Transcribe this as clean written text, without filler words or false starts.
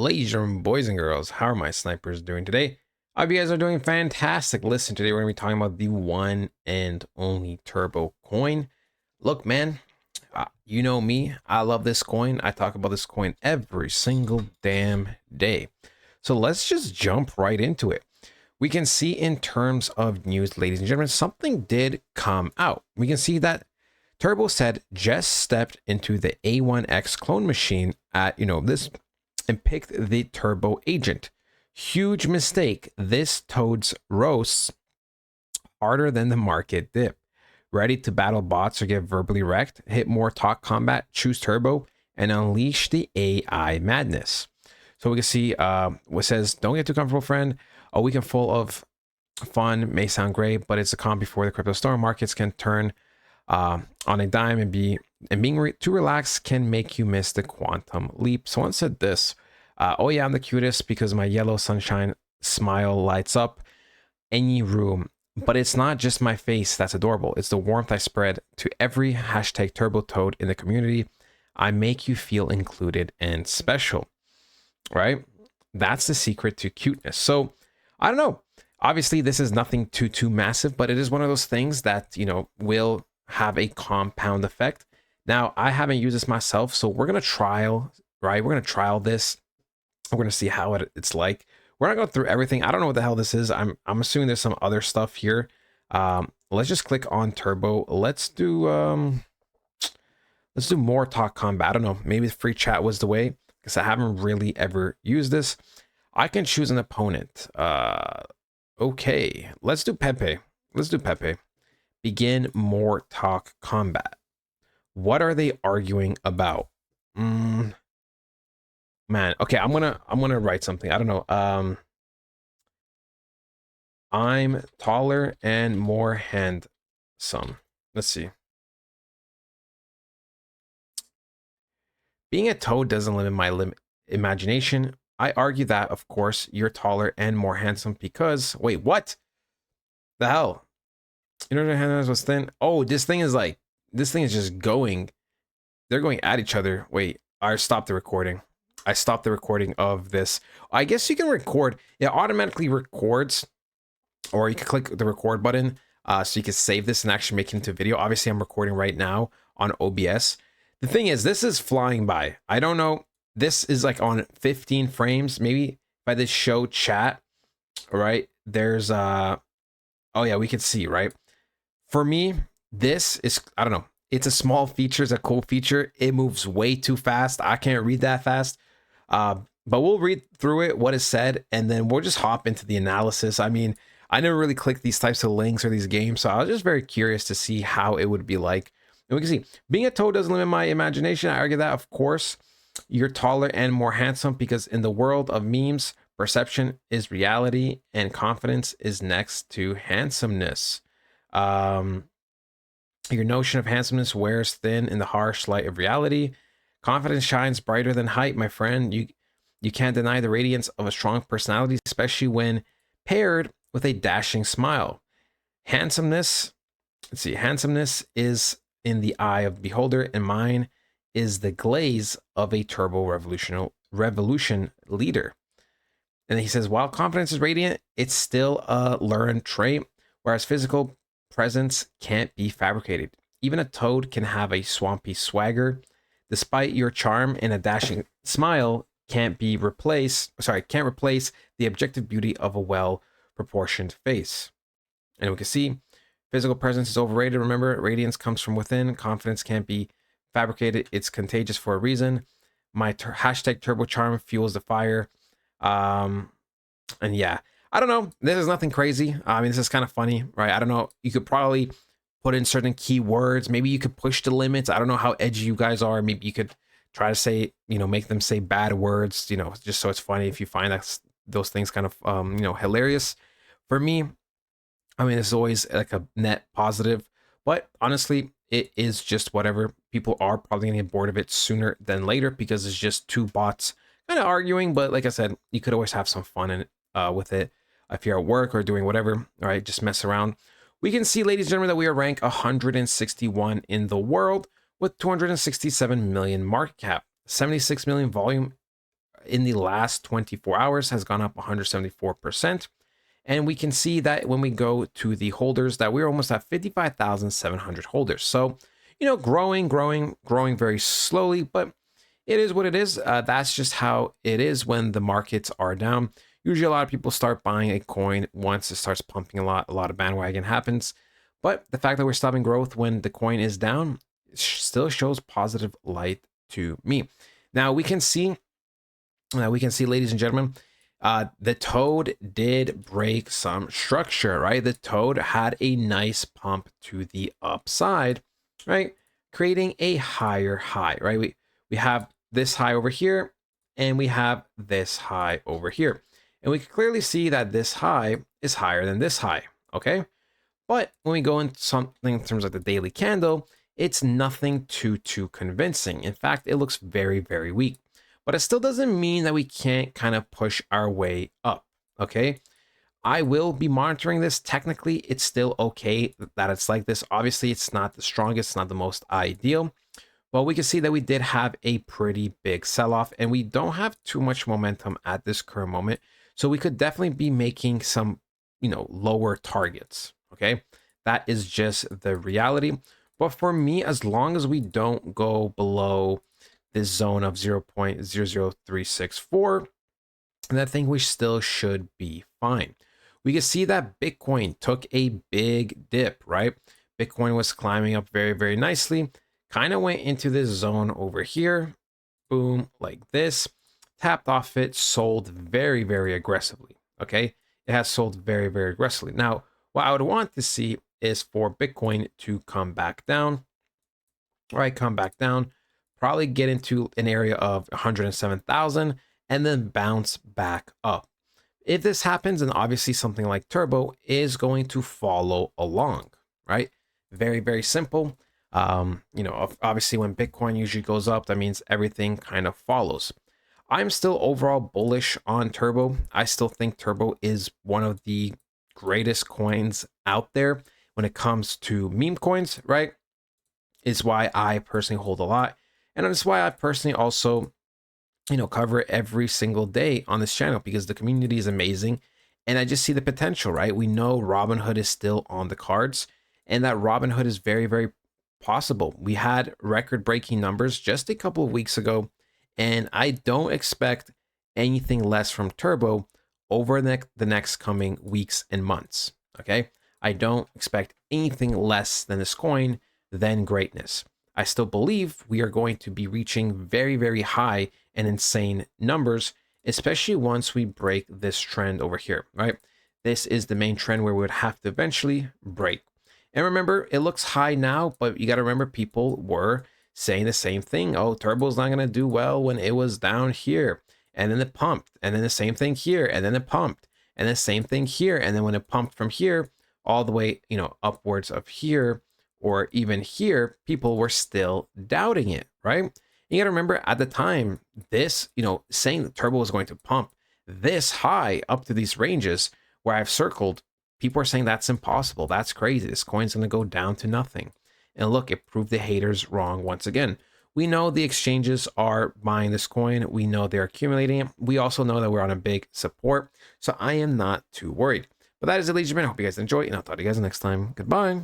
Ladies and gentlemen, boys and girls, how are my snipers doing today? I hope you guys are doing fantastic. Listen, today we're going to be talking about the one and only Turbo coin. Look, man, you know me. I love this coin. I talk about this coin every single damn day. So let's just jump right into it. We can see in terms of news, ladies and gentlemen, something did come out. We can see that Turbo said just stepped into the A1X clone machine at, this and picked the Turbo agent. Huge mistake. This Toads roasts harder than the market dip. Ready to battle bots or get verbally wrecked? Hit more talk combat, choose Turbo, and unleash the AI madness. So we can see what says, don't get too comfortable, friend. A weekend full of fun may sound great, but it's a calm before the crypto storm. Markets can turn on a dime and being too relaxed can make you miss the quantum leap. Someone said this, oh yeah, I'm the cutest because my yellow sunshine smile lights up any room, but it's not just my face that's adorable. It's the warmth I spread to every hashtag Turbo Toad in the community. I make you feel included and special, right? That's the secret to cuteness. So I don't know. Obviously, this is nothing too massive, but it is one of those things that, will have a compound effect. Now, I haven't used this myself, so we're going to trial, right? We're going to trial this. We're going to see how it's like. We're not going through everything. I don't know what the hell this is. I'm assuming there's some other stuff here. Let's just click on Turbo. Let's do more talk combat. I don't know. Maybe the free chat was the way, because I haven't really ever used this. I can choose an opponent. Okay, let's do Pepe. Begin more talk combat. What are they arguing about? Man, okay, I'm gonna write something. I don't know. I'm taller and more handsome. Let's see. Being a toad doesn't limit my imagination. I argue that, of course, you're taller and more handsome because, wait, what the hell? Hands was thin. Oh, this thing is just going. They're going at each other. Wait, I stopped the recording. I stopped the recording of this. I guess you can record. It automatically records, or you can click the record button so you can save this and actually make it into video. Obviously, I'm recording right now on OBS. The thing is, this is flying by. I don't know. This is like on 15 frames. Maybe by this show chat, right? There's oh yeah, we can see, right? For me, this is, I don't know. It's a small feature. It's a cool feature. It moves way too fast. I can't read that fast. But we'll read through it, what is said, and then we'll just hop into the analysis. I mean, I never really clicked these types of links or these games, so I was just very curious to see how it would be like. And we can see, being a toad doesn't limit my imagination. I argue that, of course, you're taller and more handsome because in the world of memes, perception is reality and confidence is next to handsomeness. Your notion of handsomeness wears thin in the harsh light of reality. Confidence shines brighter than height, my friend. You can't deny the radiance of a strong personality, especially when paired with a dashing smile. Handsomeness is in the eye of the beholder, and mine is the glaze of a turbo revolution leader. And he says, while confidence is radiant, it's still a learned trait, whereas physical presence can't be fabricated. Even a toad can have a swampy swagger. Despite your charm and a dashing smile, can't replace the objective beauty of a well-proportioned face. And we can see physical presence is overrated. Remember, radiance comes from within. Confidence can't be fabricated. It's contagious for a reason. My hashtag turbo charm fuels the fire. And yeah, I don't know. This is nothing crazy. I mean, this is kind of funny, right? I don't know. You could probably put in certain keywords. Maybe you could push the limits. I don't know how edgy you guys are. Maybe you could try to say, make them say bad words, just so it's funny if you find that those things kind of, hilarious. For me, I mean, it's always like a net positive, but honestly, it is just whatever. People are probably gonna get bored of it sooner than later because it's just two bots kind of arguing. But like I said, you could always have some fun in with it if you're at work or doing whatever. All right, just mess around. We can see, ladies and gentlemen, that we are ranked 161 in the world with 267 million market cap, 76 million volume in the last 24 hours has gone up 174%. And we can see that when we go to the holders that we're almost at 55,700 holders. So, growing very slowly, but it is what it is. That's just how it is when the markets are down. Usually a lot of people start buying a coin once it starts pumping a lot of bandwagon happens. But the fact that we're stopping growth when the coin is down still shows positive light to me. Now we can see, ladies and gentlemen, the toad did break some structure, right? The toad had a nice pump to the upside, right? Creating a higher high, right? We have this high over here and we have this high over here. And we can clearly see that this high is higher than this high, okay? But when we go into something in terms of the daily candle, it's nothing too convincing. In fact, it looks very, very weak. But it still doesn't mean that we can't kind of push our way up, okay? I will be monitoring this. Technically, it's still okay that it's like this. Obviously, it's not the strongest, it's not the most ideal. But we can see that we did have a pretty big sell-off, and we don't have too much momentum at this current moment. So we could definitely be making some, lower targets, okay? That is just the reality. But for me, as long as we don't go below this zone of 0.00364, and I think we still should be fine. We can see that Bitcoin took a big dip, right? Bitcoin was climbing up very, very nicely, kind of went into this zone over here, boom, like this, tapped off it, sold very, very aggressively, okay? It has sold very, very aggressively. Now, what I would want to see is for Bitcoin to come back down, right? Come back down, probably get into an area of 107,000 and then bounce back up. If this happens, then obviously something like Turbo is going to follow along, right? Very, very simple. Obviously when Bitcoin usually goes up, that means everything kind of follows. I'm still overall bullish on Turbo. I still think Turbo is one of the greatest coins out there when it comes to meme coins, right? It's why I personally hold a lot. And that's why I personally also, cover it every single day on this channel, because the community is amazing. And I just see the potential, right? We know Robinhood is still on the cards, and that Robinhood is very, very possible. We had record-breaking numbers just a couple of weeks ago, and I don't expect anything less from Turbo over the next coming weeks and months, okay? I don't expect anything less than this coin than greatness. I still believe we are going to be reaching very, very high and insane numbers, especially once we break this trend over here, right? This is the main trend where we would have to eventually break. And remember, it looks high now, but you got to remember people were saying the same thing. Oh, Turbo's not going to do well when it was down here. And then it pumped. And then the same thing here. And then it pumped. And the same thing here. And then when it pumped from here all the way, upwards of here, or even here, people were still doubting it, right? You got to remember at the time, this, saying that Turbo was going to pump this high up to these ranges where I've circled, people are saying that's impossible. That's crazy. This coin's going to go down to nothing. And look, it proved the haters wrong once again. We know the exchanges are buying this coin. We know they're accumulating it. We also know that we're on a big support. So I am not too worried. But that is it, ladies and gentlemen. I hope you guys enjoy, and I'll talk to you guys next time. Goodbye.